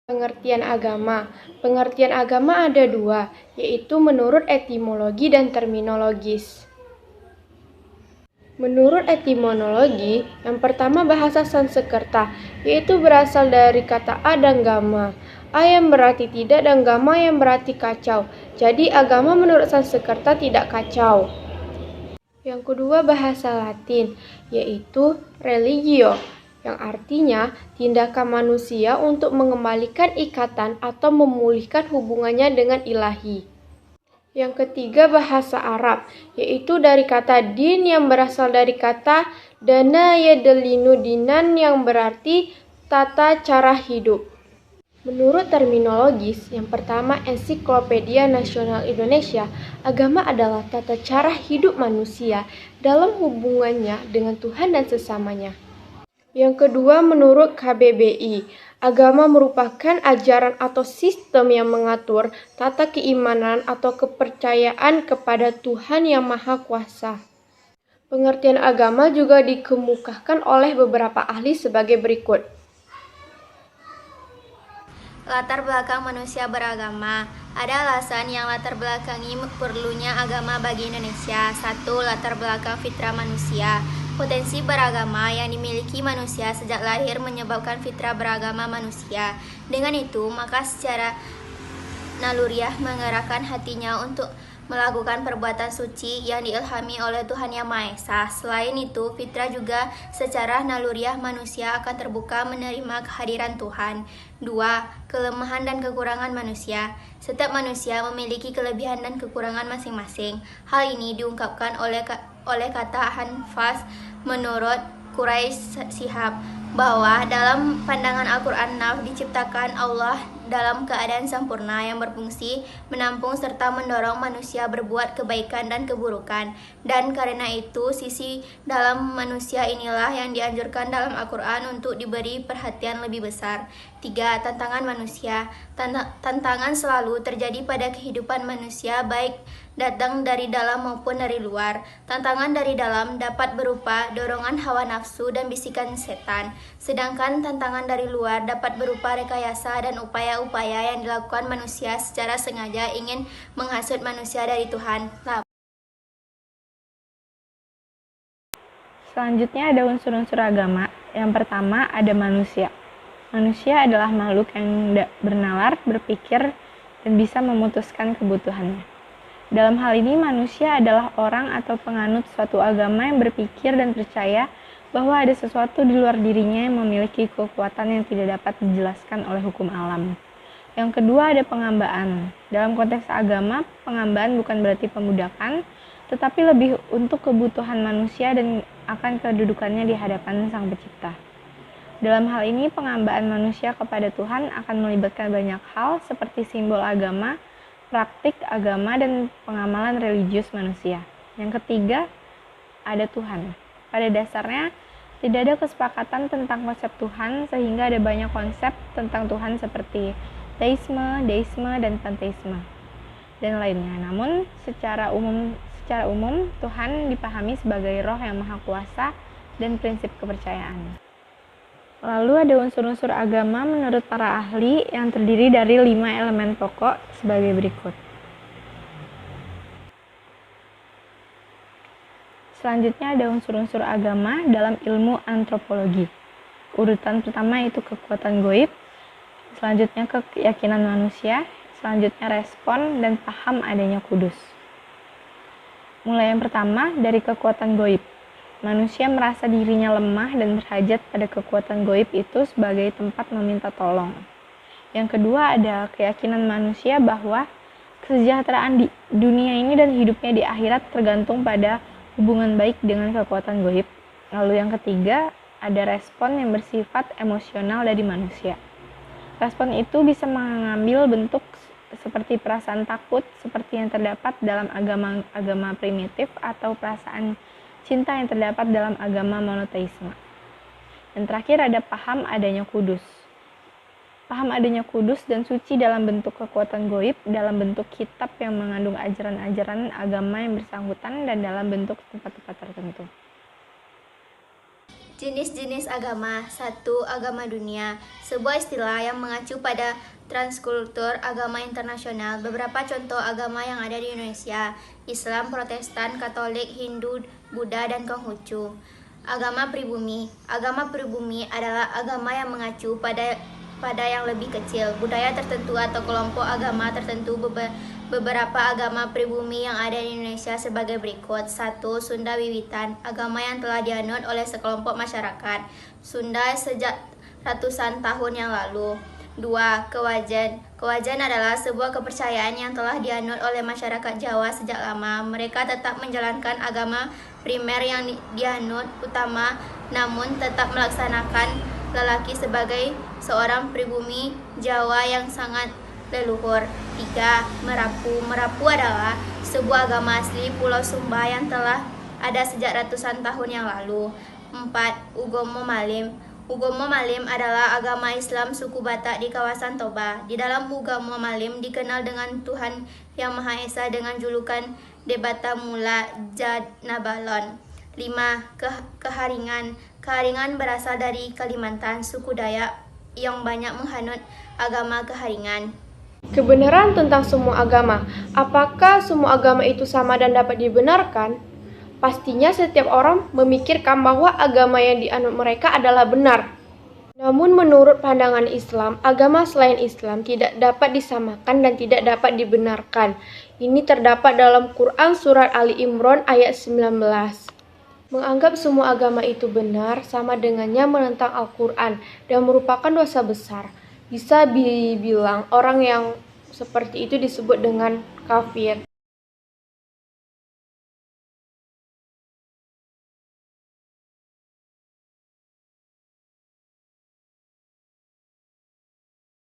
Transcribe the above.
Pengertian agama. Pengertian agama ada dua, yaitu menurut etimologi dan terminologis. Menurut etimologi, yang pertama bahasa Sanskerta, yaitu berasal dari kata a dan gama. A yang berarti tidak dan gama yang berarti kacau. Jadi agama menurut Sanskerta tidak kacau. Yang kedua bahasa Latin, yaitu religio, yang artinya tindakan manusia untuk mengembalikan ikatan atau memulihkan hubungannya dengan ilahi. Yang ketiga bahasa Arab, yaitu dari kata din yang berasal dari kata dana yadelinu dinan yang berarti tata cara hidup. Menurut terminologis, yang pertama Ensiklopedia Nasional Indonesia, agama adalah tata cara hidup manusia dalam hubungannya dengan Tuhan dan sesamanya. Yang kedua, menurut KBBI, agama merupakan ajaran atau sistem yang mengatur tata keimanan atau kepercayaan kepada Tuhan yang Maha Kuasa. Pengertian agama juga dikemukakan oleh beberapa ahli sebagai berikut. Latar belakang manusia beragama. Ada alasan yang latar belakangi perlunya agama bagi Indonesia. 1. Latar belakang fitrah manusia. Potensi beragama yang dimiliki manusia sejak lahir menyebabkan fitrah beragama manusia. Dengan itu, maka secara naluriah mengerahkan hatinya untuk melakukan perbuatan suci yang diilhami oleh Tuhan Yang Maha Esa. Selain itu, fitrah juga secara naluriah manusia akan terbuka menerima kehadiran Tuhan. 2. Kelemahan dan kekurangan manusia. Setiap manusia memiliki kelebihan dan kekurangan masing-masing. Hal ini diungkapkan oleh kata Hanfas menurut Quraisy Shihab, bahwa dalam pandangan Al-Quran diciptakan Allah dalam keadaan sempurna yang berfungsi menampung serta mendorong manusia berbuat kebaikan dan keburukan, dan karena itu sisi dalam manusia inilah yang dianjurkan dalam Al-Quran untuk diberi perhatian lebih besar. 3. Tantangan manusia. Tantangan selalu terjadi pada kehidupan manusia, baik datang dari dalam maupun dari luar. Tantangan dari dalam dapat berupa dorongan hawa nafsu dan bisikan setan, sedangkan tantangan dari luar dapat berupa rekayasa dan upaya-upaya yang dilakukan manusia secara sengaja ingin menghasut manusia dari Tuhan. Selanjutnya ada unsur-unsur agama. Yang pertama ada manusia. Manusia adalah makhluk yang bernalar, berpikir, dan bisa memutuskan kebutuhannya. Dalam hal ini, manusia adalah orang atau penganut suatu agama yang berpikir dan percaya bahwa ada sesuatu di luar dirinya yang memiliki kekuatan yang tidak dapat dijelaskan oleh hukum alam. Yang kedua ada pengambaan. Dalam konteks agama, pengambaan bukan berarti pemudakan, tetapi lebih untuk kebutuhan manusia dan akan kedudukannya di hadapan Sang Pencipta. Dalam hal ini, pengambaan manusia kepada Tuhan akan melibatkan banyak hal seperti simbol agama, praktik agama, dan pengamalan religius manusia. Yang ketiga, ada Tuhan. Pada dasarnya, tidak ada kesepakatan tentang konsep Tuhan, sehingga ada banyak konsep tentang Tuhan seperti teisme, deisme, dan panteisme, dan lainnya. Namun, secara umum Tuhan dipahami sebagai roh yang maha kuasa dan prinsip kepercayaan. Lalu ada unsur-unsur agama menurut para ahli yang terdiri dari 5 elemen pokok sebagai berikut. Selanjutnya ada unsur-unsur agama dalam ilmu antropologi. Urutan pertama itu kekuatan gaib, selanjutnya keyakinan manusia, selanjutnya respon dan paham adanya kudus. Mulai yang pertama dari kekuatan gaib. Manusia merasa dirinya lemah dan berhajat pada kekuatan gaib itu sebagai tempat meminta tolong. Yang kedua ada keyakinan manusia bahwa kesejahteraan di dunia ini dan hidupnya di akhirat tergantung pada hubungan baik dengan kekuatan gaib. Lalu yang ketiga ada respon yang bersifat emosional dari manusia. Respon itu bisa mengambil bentuk seperti perasaan takut seperti yang terdapat dalam agama primitif atau perasaan cinta yang terdapat dalam agama monoteisme. Dan terakhir ada paham adanya kudus. Paham adanya kudus dan suci dalam bentuk kekuatan gaib, dalam bentuk kitab yang mengandung ajaran-ajaran agama yang bersangkutan, dan dalam bentuk tempat-tempat tertentu. Jenis-jenis agama. 1. Agama dunia. Sebuah istilah yang mengacu pada transkultur agama internasional. Beberapa contoh agama yang ada di Indonesia: Islam, Protestan, Katolik, Hindu, Buddha, dan Konghucu. Agama pribumi. Agama pribumi adalah agama yang mengacu pada yang lebih kecil, budaya tertentu atau kelompok agama tertentu. Beberapa agama pribumi yang ada di Indonesia sebagai berikut. 1. Sunda Wiwitan, agama yang telah dianut oleh sekelompok masyarakat Sunda sejak ratusan tahun yang lalu. 2. Kewajan. Kewajan adalah sebuah kepercayaan yang telah dianut oleh masyarakat Jawa sejak lama. Mereka tetap menjalankan agama primer yang dianut utama, namun tetap melaksanakan lelaki sebagai seorang pribumi Jawa yang sangat leluhur. 3. Merapu. Merapu adalah sebuah agama asli Pulau Sumba yang telah ada sejak ratusan tahun yang lalu. 4. Ugomo Malim. Ugomo Malim adalah agama Islam suku Batak di kawasan Toba. Di dalam Ugomo Malim dikenal dengan Tuhan Yang Maha Esa dengan julukan Debata Mula Jadnabalon. 5. Keharingan. Keharingan berasal dari Kalimantan, suku Dayak yang banyak menghanut agama Keharingan. Kebenaran tentang semua agama. Apakah semua agama itu sama dan dapat dibenarkan? Pastinya setiap orang memikirkan bahwa agama yang dianut mereka adalah benar. Namun menurut pandangan Islam, agama selain Islam tidak dapat disamakan dan tidak dapat dibenarkan. Ini terdapat dalam Quran Surat Ali Imran ayat 19. Menganggap semua agama itu benar sama dengannya menentang Al-Quran dan merupakan dosa besar. Bisa dibilang orang yang seperti itu disebut dengan kafir.